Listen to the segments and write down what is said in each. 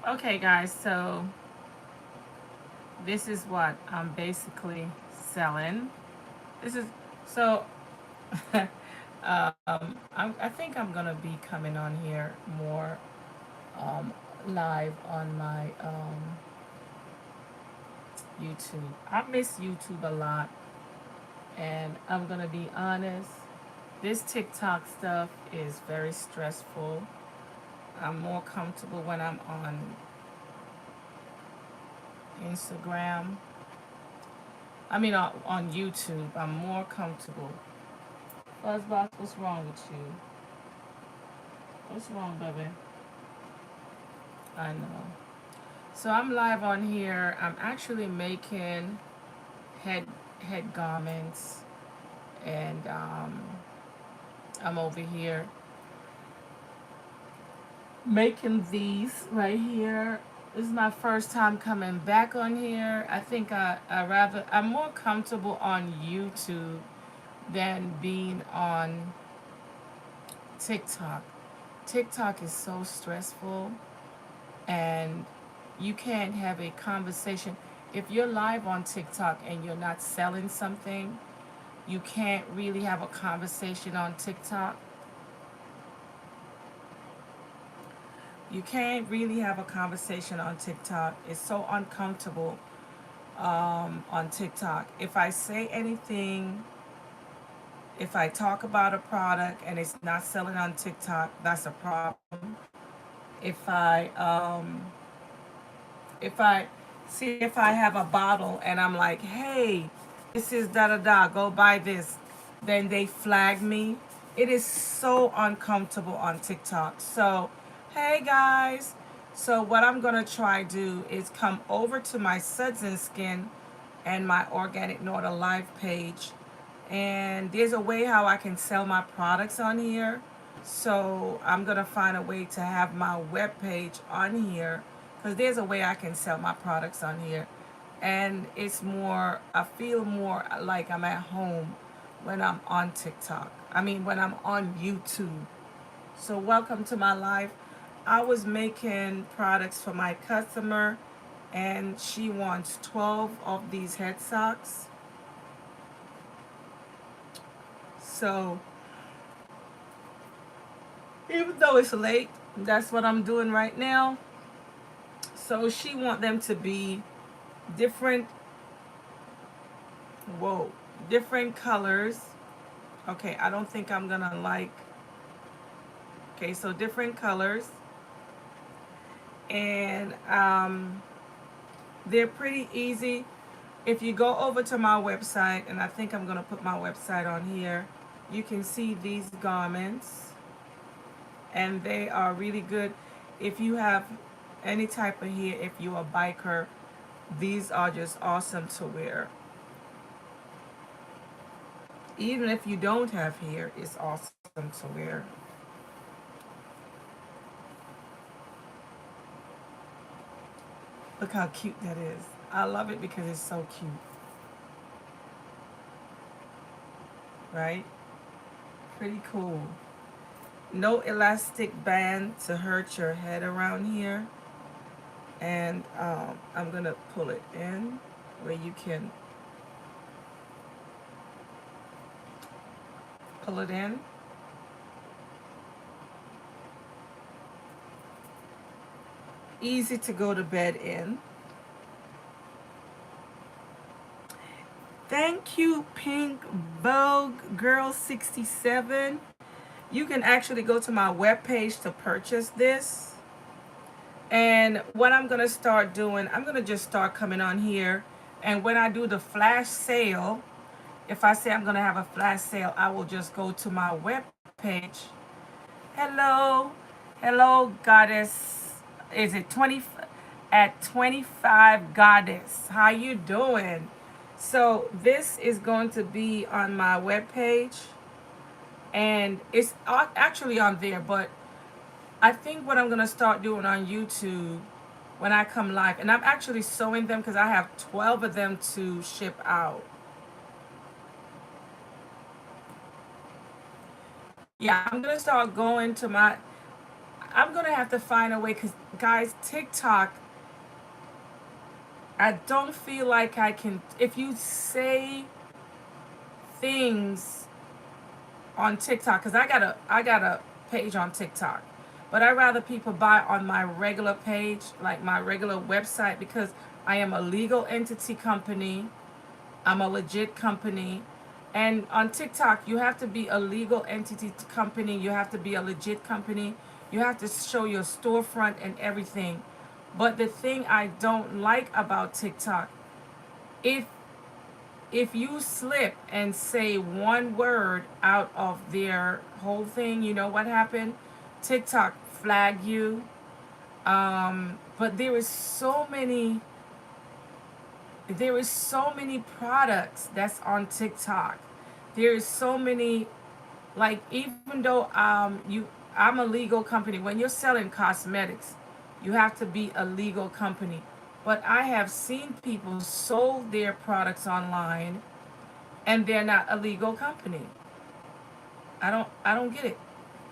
Okay, guys, so this is what I'm basically selling. This is so I think I'm gonna be coming on here more um, live on my YouTube. I miss YouTube a lot, and I'm gonna be honest. This TikTok stuff is very stressful. I'm more comfortable when I'm on Instagram. I mean, on YouTube. I'm more comfortable. Fuzzbox, what's wrong with you? What's wrong, baby? I know. So I'm live on here. I'm actually making head head garments, and I'm over here making these right here. This is my first time coming back on here. I think I'm more comfortable on YouTube than being on TikTok. TikTok is so stressful, and you can't have a conversation. If you're live on TikTok and you're not selling something, you can't really have a conversation on TikTok. You can't really have a conversation on TikTok. It's so uncomfortable on TikTok. If I say anything, if I talk about a product and it's not selling on TikTok, that's a problem. If I um, if I see if I have a bottle and I'm like, hey, this is da da da, go buy this, then they flag me. It is so uncomfortable on TikTok. So, hey guys. So what I'm gonna try to do is come over to my Suds and Skin and my Organic Norda Live page, and there's a way how I can sell my products on here. So I'm gonna find a way to have my web page on here, because there's a way I can sell my products on here, and it's more. I feel more like I'm at home when I'm on TikTok. I mean, when I'm on YouTube. So welcome to my life. I was making products for my customer, and she wants 12 of these head socks. So even though it's late, that's what I'm doing right now. So she want them to be different, whoa, different colors. Okay, I don't think I'm gonna like, okay, so different colors. And they're pretty easy. If you go over to my website, and I think I'm gonna put my website on here, you can see these garments, and they are really good. If you have any type of hair, if you're a biker, these are just awesome to wear. Even if you don't have hair, it's awesome to wear. Look how cute that is. I love it because it's so cute, right? Pretty cool. No elastic band to hurt your head around here. And I'm going to pull it in where you can pull it in. Easy to go to bed in. Thank you, Pink Vogue Girl 67. You can actually go to my webpage to purchase this. And what I'm going to start doing, I'm going to just start coming on here. And when I do the flash sale, if I say I'm going to have a flash sale, I will just go to my webpage. Hello. Hello, Goddess. Is it 20 at 25 Goddess? How you doing? So this is going to be on my webpage, and it's actually on there, but I think what I'm going to start doing on YouTube when I come live, and I'm actually sewing them because I have 12 of them to ship out. Yeah, I'm going to start going to my, I'm gonna have to find a way, because guys, TikTok, I don't feel like I can. If you say things on TikTok, because I got a page on TikTok, but I rather people buy on my regular page, like my regular website, because I am a legal entity company. I'm a legit company. And on TikTok, you have to be a legal entity company. You have to be a legit company. You have to show your storefront and everything. But the thing I don't like about TikTok, if if you slip and say one word out of their whole thing, you know what happened? TikTok flag you. But there is so many products that's on TikTok. There is so many, like, even though I'm a legal company. When you're selling cosmetics, you have to be a legal company. But I have seen people sold their products online and they're not a legal company. I don't get it.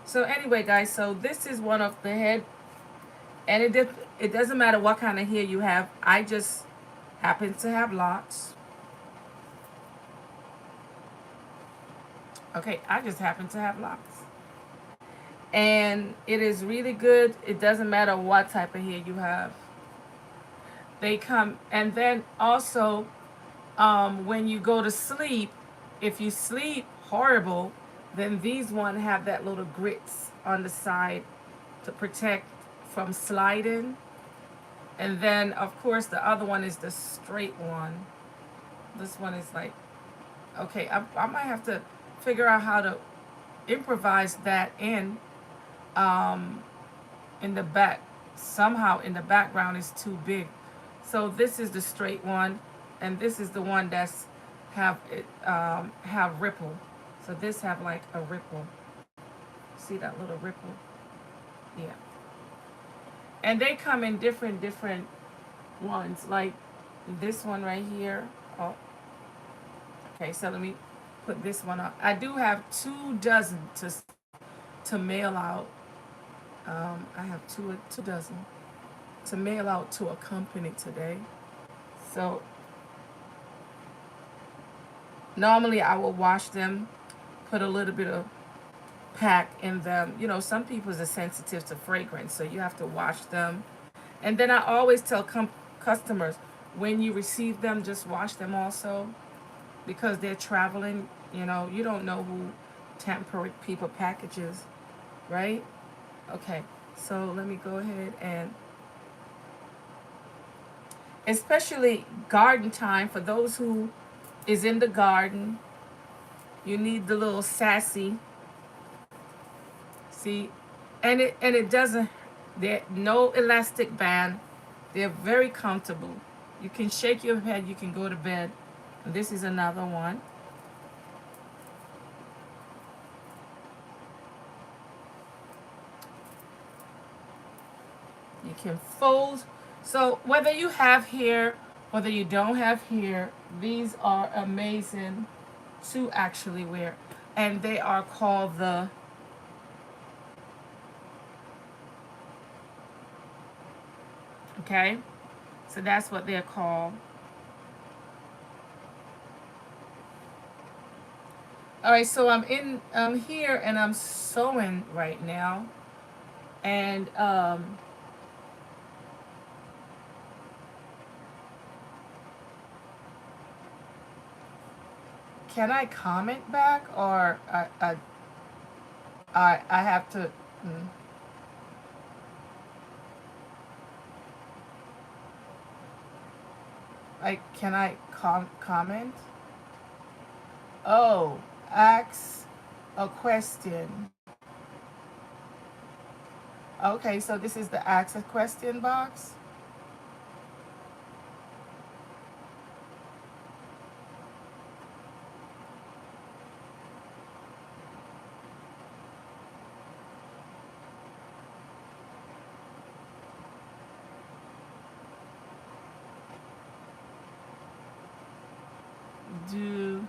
So anyway, guys, so this is one of the head, and it doesn't matter what kind of hair you have. I just happen to have locks. Okay, I just happen to have locks. And it is really good. It doesn't matter what type of hair you have. They come, and then also, when you go to sleep, if you sleep horrible, then these one have that little grits on the side to protect from sliding. And then, of course, the other one is the straight one. This one is like, okay, I might have to figure out how to improvise that um, in the back. Somehow in the background is too big. So this is the straight one, and this is the one that's have ripple. So this have like a ripple. See that little ripple? Yeah. And they come in different ones. Like this one right here. Oh, okay. So let me put this one up. I do have 2 dozen to mail out. I have two dozen to mail out to a company today. So normally I will wash them, put a little bit of pack in them. You know, some people are sensitive to fragrance, so you have to wash them. And then I always tell customers, when you receive them, just wash them also, because they're traveling. You know, you don't know who tamper people packages, right? Okay, so let me go ahead and, especially garden time, for those who is in the garden, you need the little sassy. See, and it doesn't. There no elastic band. They're very comfortable. You can shake your head. You can go to bed. And this is another one. You can fold. So whether you have hair, whether you don't have hair, these are amazing to actually wear. And they are called the, okay? So that's what they're called. All right, so I'm here and I'm sewing right now. And can I comment back, or I have to? Like, can I comment? Oh, ask a question. Okay, so this is the ask a question box. Do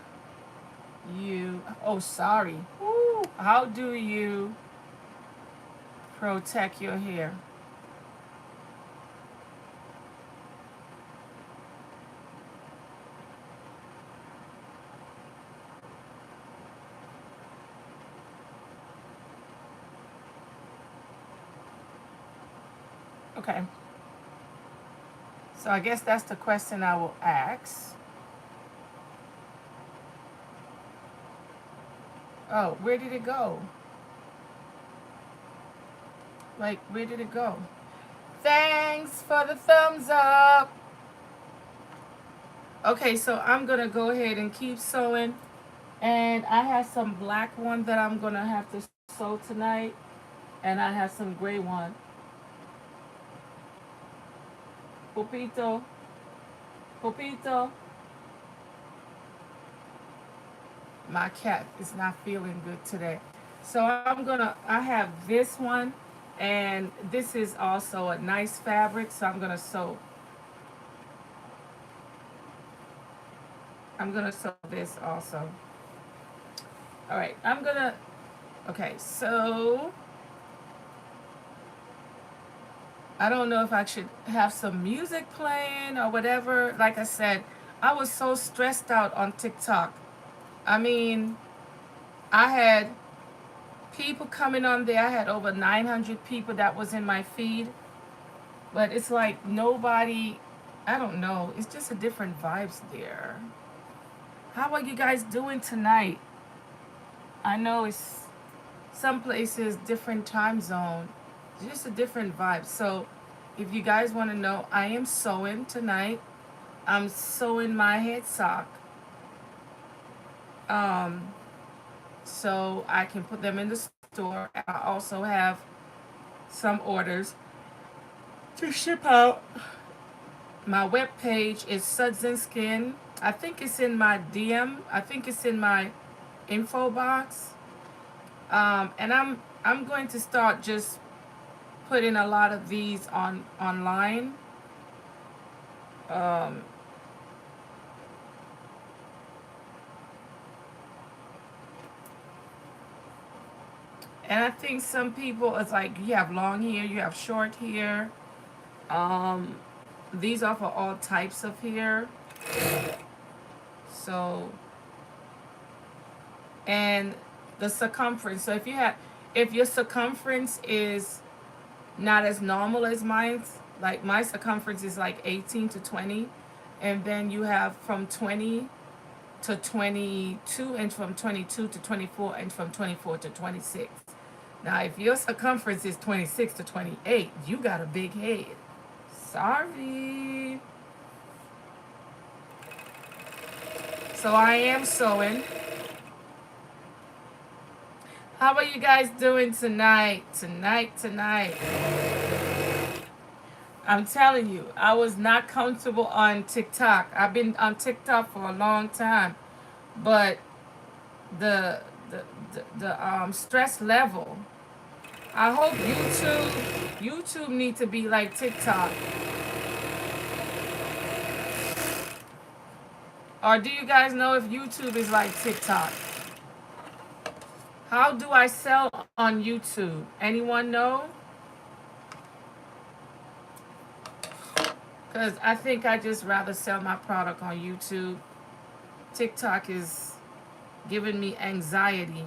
you? Oh, sorry. How do you protect your hair. Okay. So I guess that's the question I will ask. Oh, where did it go? Like, where did it go? Thanks for the thumbs up. Okay, so I'm going to go ahead and keep sewing. And I have some black one that I'm going to have to sew tonight. And I have some gray one. Popito. Popito. My cat is not feeling good today. So I have this one. And this is also a nice fabric. So I'm going to sew this also. All right, okay, so I don't know if I should have some music playing or whatever. Like I said, I was so stressed out on TikTok. I mean, I had people coming on there. I had over 900 people that was in my feed. But it's like nobody, I don't know. It's just a different vibes there. How are you guys doing tonight? I know it's some places different time zone. It's just a different vibe. So if you guys want to know, I am sewing tonight. I'm sewing my head sock. So I can put them in the store. I also have some orders to ship out. My webpage is Suds and Skin. I think it's in my DM. I think it's in my info box. And I'm going to start just putting a lot of these online. And I think some people, it's like you have long hair, you have short hair. These are for all types of hair. So, and the circumference. So if your circumference is not as normal as mine, like my circumference is like 18 to 20, and then you have from 20 to 22, and from 22 to 24, and from 24 to 26. Now, if your circumference is 26 to 28, you got a big head. Sorry. So I am sewing. How are you guys doing tonight? Tonight. I'm telling you, I was not comfortable on TikTok. I've been on TikTok for a long time, but the stress level. I hope YouTube need to be like TikTok. Or do you guys know if YouTube is like TikTok? How do I sell on YouTube? Anyone know? Because I think I just rather sell my product on YouTube. TikTok is giving me anxiety.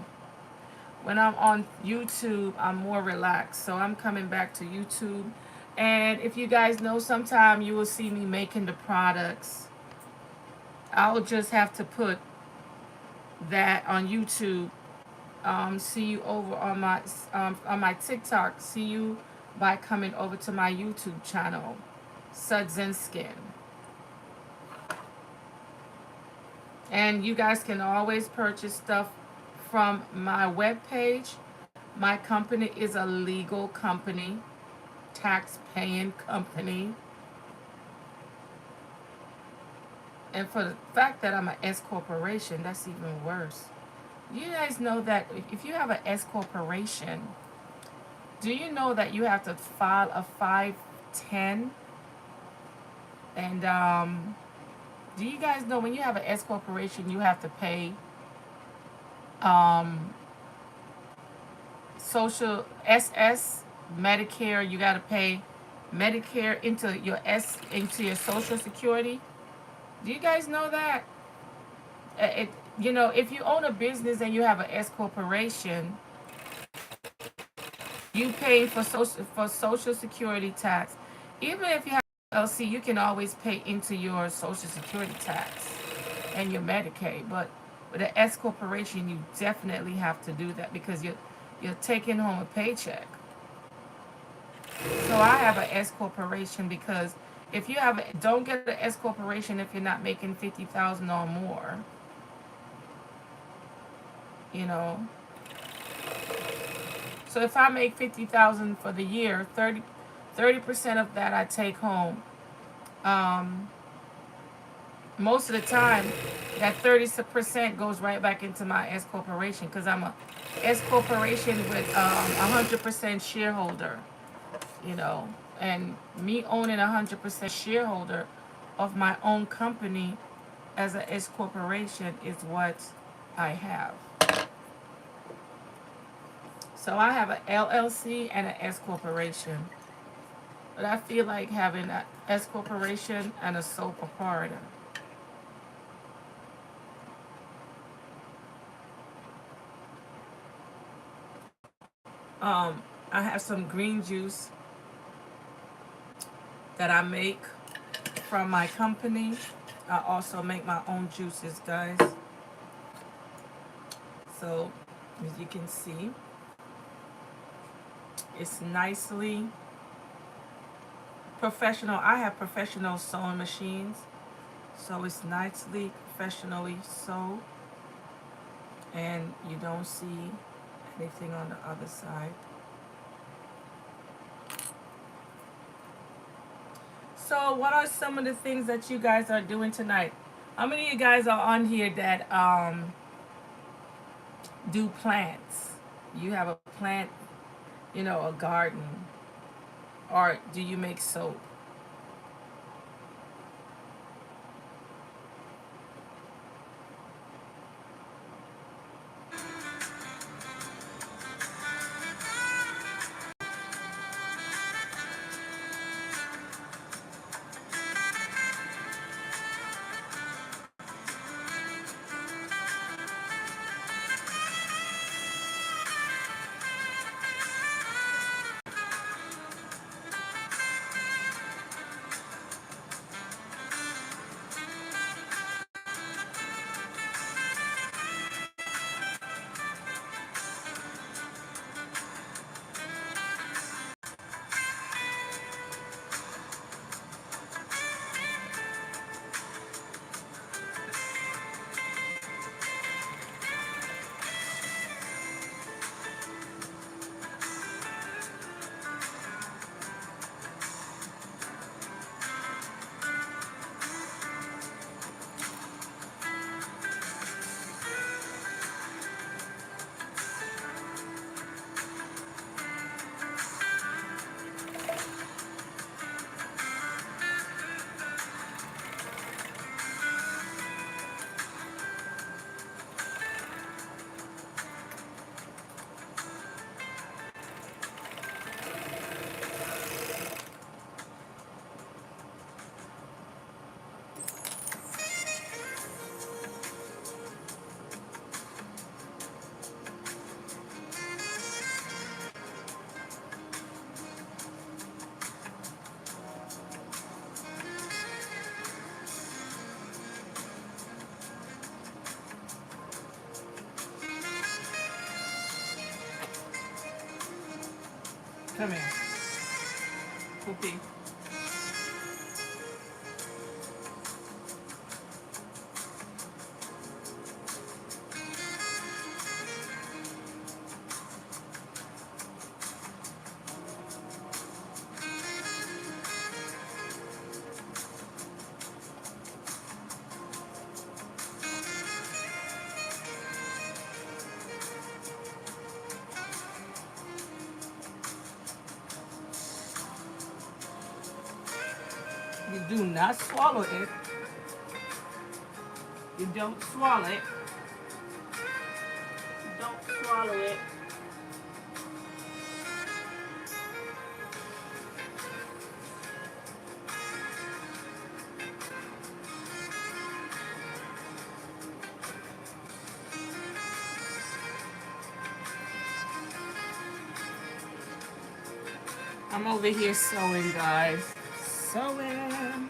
When I'm on YouTube, I'm more relaxed. So I'm coming back to YouTube. And if you guys know, sometime you will see me making the products. I'll just have to put that on YouTube. See you over on my TikTok. See you by coming over to my YouTube channel, Suds and Skin. And you guys can always purchase stuff from my webpage. My company is a legal company, tax-paying company. And for the fact that I'm an S corporation, that's even worse. You guys know that if you have an S corporation, do you know that you have to file a 510? And do you guys know when you have an S corporation, you have to pay social SS Medicare, you got to pay Medicare into your Social Security. Do you guys know that? It, if you own a business and you have an S corporation, you pay for Social Security tax. Even if you have LLC, you can always pay into your Social Security tax and your Medicaid. But with an S corporation, you definitely have to do that because you're taking home a paycheck. So I have an S corporation because if you don't get an S corporation if you're not making 50,000 or more. You know. So if I make 50,000 for the year, 30% of that I take home. Most of the time, that 30% goes right back into my S corporation because I'm a S corporation with 100% shareholder. You know, and me owning 100% shareholder of my own company as a S corporation is what I have. So I have an LLC and an S corporation. But I feel like having an S corporation and a sole proprietor. I have some green juice that I make from my company. I also make my own juices, guys. So, as you can see, it's nicely professional. I have professional sewing machines. So it's nicely, professionally sewed. And you don't see anything on the other side. So what are some of the things that you guys are doing tonight? How many of you guys are on here that do plants? You have a plant, a garden, or do you make soap? Come here. Poopy. You do not swallow it. You don't swallow it. Don't swallow it. I'm over here sewing, guys. Sewing.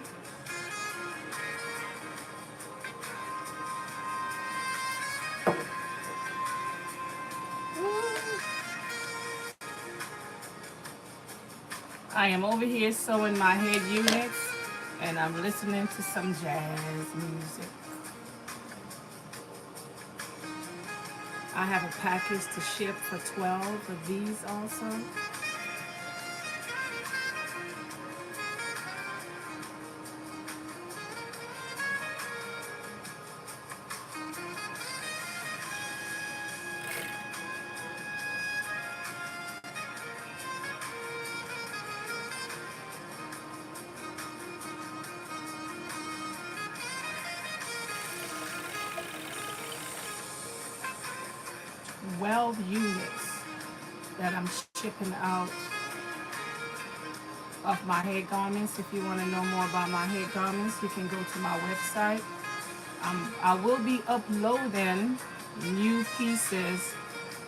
I am over here sewing my head units, and I'm listening to some jazz music. I have a package to ship for 12 of these also. Units that I'm shipping out of my head garments. If you want to know more about my head garments, you can go to my website. I will be uploading new pieces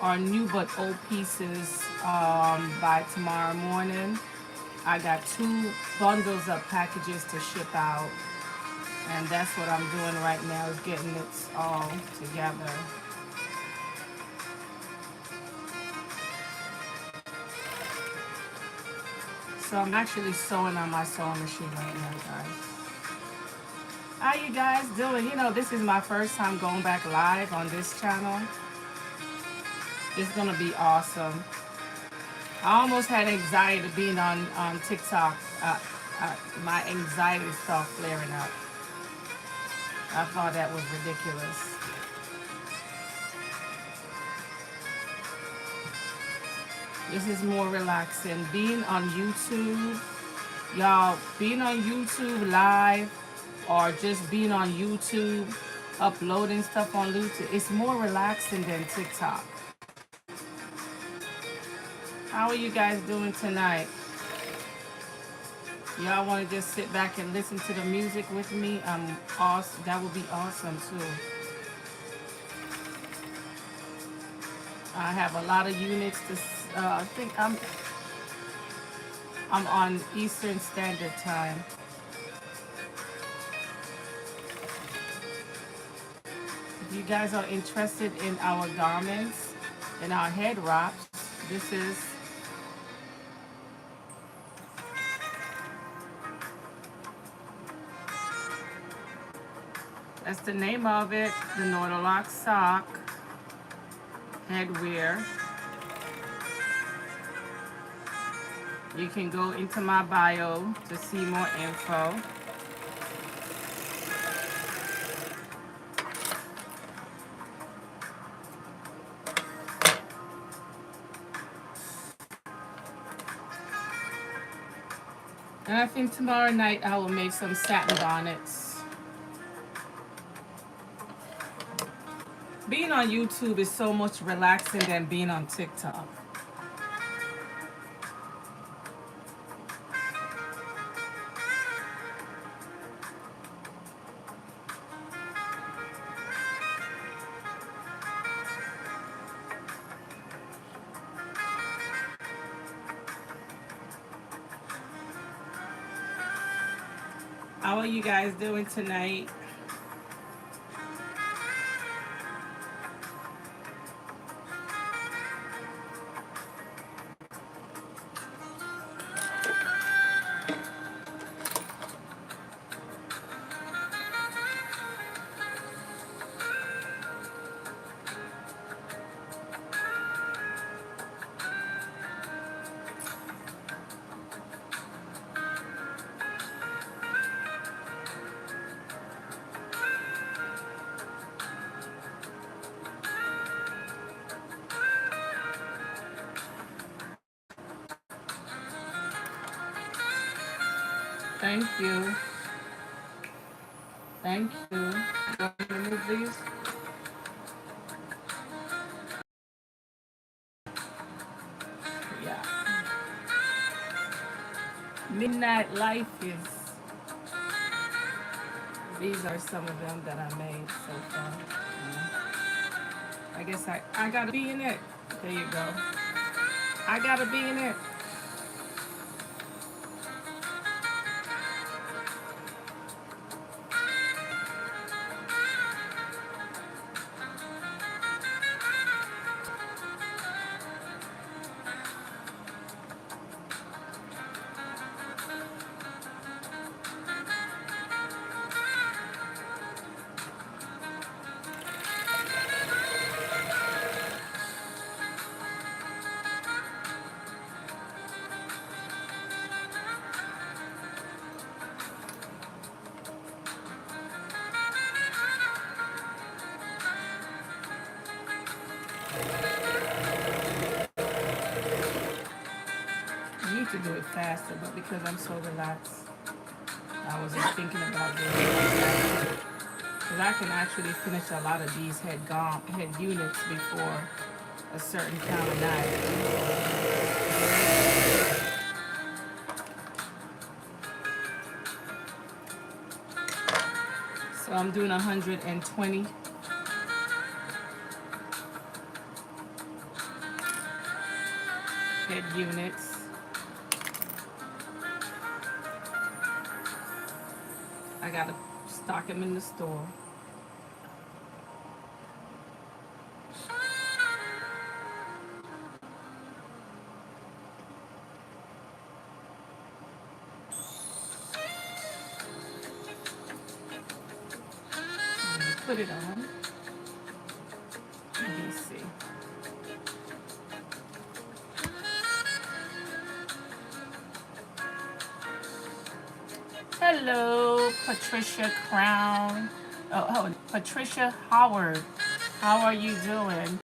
or new but old pieces by tomorrow morning. I got 2 bundles of packages to ship out, and that's what I'm doing right now, is getting it all together. So I'm actually sewing on my sewing machine right now, guys. How you guys doing? You know, this is my first time going back live on this channel. It's gonna be awesome. I almost had anxiety being on TikTok. My anxiety started flaring up. I thought that was ridiculous. This is more relaxing. Being on YouTube, y'all, being on YouTube live or just being on YouTube, uploading stuff on YouTube, it's more relaxing than TikTok. How are you guys doing tonight? Y'all want to just sit back and listen to the music with me? Awesome. That would be awesome too. I have a lot of units to. I think I'm on Eastern Standard Time. If you guys are interested in our garments and our head wraps, this is that's the name of it, the NordaLoc sock headwear. You can go into my bio to see more info. And I think tomorrow night I will make some satin bonnets. Being on YouTube is so much relaxing than being on TikTok. How are you guys doing tonight? Thank you. Thank you. You want me to move these? Yeah. Midnight Life is. These are some of them that I made so far. I guess I gotta be in it. There you go. I gotta be in it. it faster, but because I'm so relaxed, I wasn't thinking about doing it. Because I can actually finish a lot of these head units before a certain time of night. So I'm doing 120. Head units. I gotta stock them in the store. Put it on. Let me see. Hello, Patricia Crown. Oh, Patricia Howard. How are you doing?